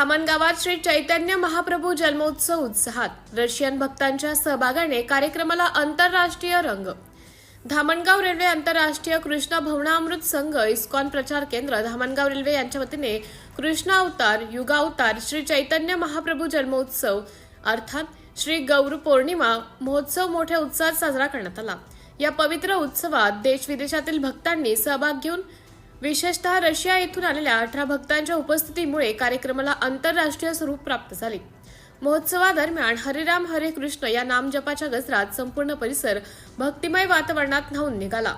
धामणगावात श्री चैतन्य महाप्रभू जन्मोत्सव उत्साहात. रशियन भक्तांच्या सहभागाने कार्यक्रमाला आंतरराष्ट्रीय रंग. धामणगाव रेल्वे आंतरराष्ट्रीय कृष्ण भवनामृत संघ इस्कॉन प्रचार केंद्र धामणगाव रेल्वे यांच्या वतीने कृष्णावतार युगावतार श्री चैतन्य महाप्रभू जन्मोत्सव अर्थात श्री गौर पौर्णिमा महोत्सव मोठ्या उत्साहात साजरा करण्यात आला. या पवित्र उत्सवात देश विदेशातील भक्तांनी सहभाग घेऊन विशेषतः रशिया येथून आलेल्या 18 भक्तांच्या उपस्थितीमुळे कार्यक्रमाला आंतरराष्ट्रीय स्वरूप प्राप्त झाले. महोत्सवादरम्यान हरिराम हरे कृष्ण या नामजपाच्या गजरात संपूर्ण परिसर भक्तिमय वातावरणात न्हाऊन निघाला.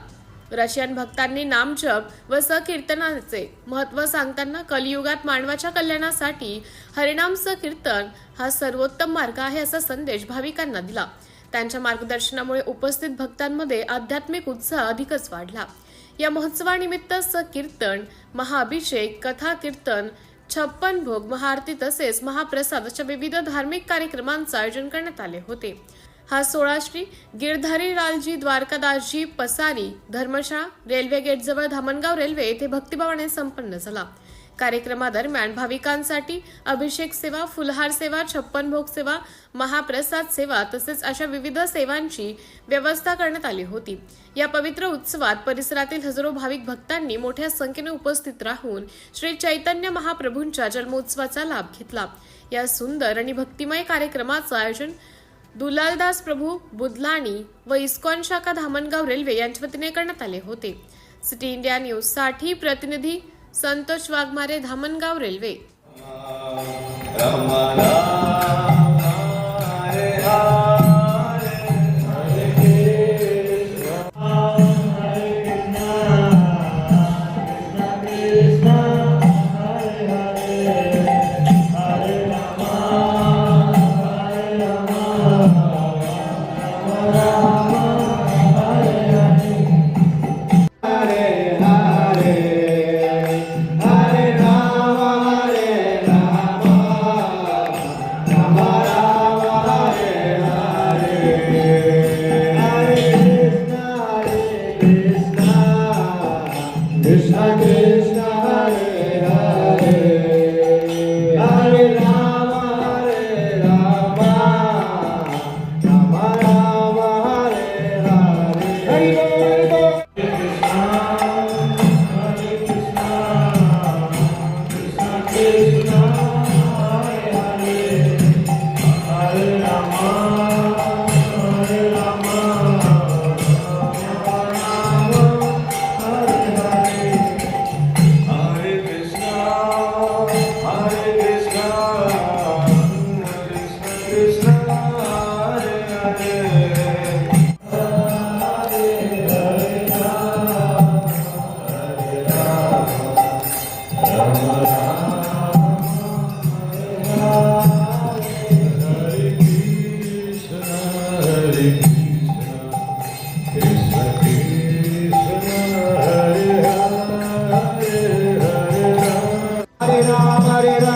रशियन भक्तांनी नामजप व संकीर्तनाचे महत्त्व सांगताना कलियुगात मानवाच्या कल्याणासाठी हरिनाम संकीर्तन हा सर्वोत्तम मार्ग आहे असा संदेश भाविकांना दिला. त्यांच्या मार्गदर्शनामुळे उपस्थित भक्तांमध्ये आध्यात्मिक उत्साह अधिकच वाढला. या महोत्सवानिमित्त संकीर्तन, महाअभिषेक, कथा कीर्तन, 56 भोग, महाआरती तसेच महाप्रसाद अशा विविध धार्मिक कार्यक्रमांचे आयोजन करण्यात आले होते. हा सोहळा श्री गिरधारी लालजी द्वारकादासजी पसारी धर्मशाळा रेल्वे गेटजवळ धामणगाव रेल्वे येथे भक्तिभावाने संपन्न झाला. कार्यक्रमादरम्यान भाविकांसाठी अभिषेक सेवा, फुलहार सेवा, 56 भोग सेवा, महाप्रसाद सेवा तसेच अशा विविध सेवांची व्यवस्था करण्यात आली होती. या पवित्र उत्सवात परिसरातील हजारो भाविक भक्तांनी मोठ्या संख्येने उपस्थित राहून श्री चैतन्य महाप्रभूंच्या जन्मोत्सवाचा लाभ घेतला. या सुंदर आणि भक्तिमय कार्यक्रमाचं आयोजन दुलालदास प्रभू बुदलाणी व इस्कॉन शाखा धामणगाव रेल्वे यांच्या वतीने करण्यात आले होते. सिटी इंडिया न्यूज साठी प्रतिनिधी Santosh Waghmare, Dhamangaon railway. Krishna Krishna Hare Hare Hare Rama Rama Rama Rama Hare Hare Hare Krishna Krishna Krishna Hare Hare Hare Rama Hare Rama Hare Rama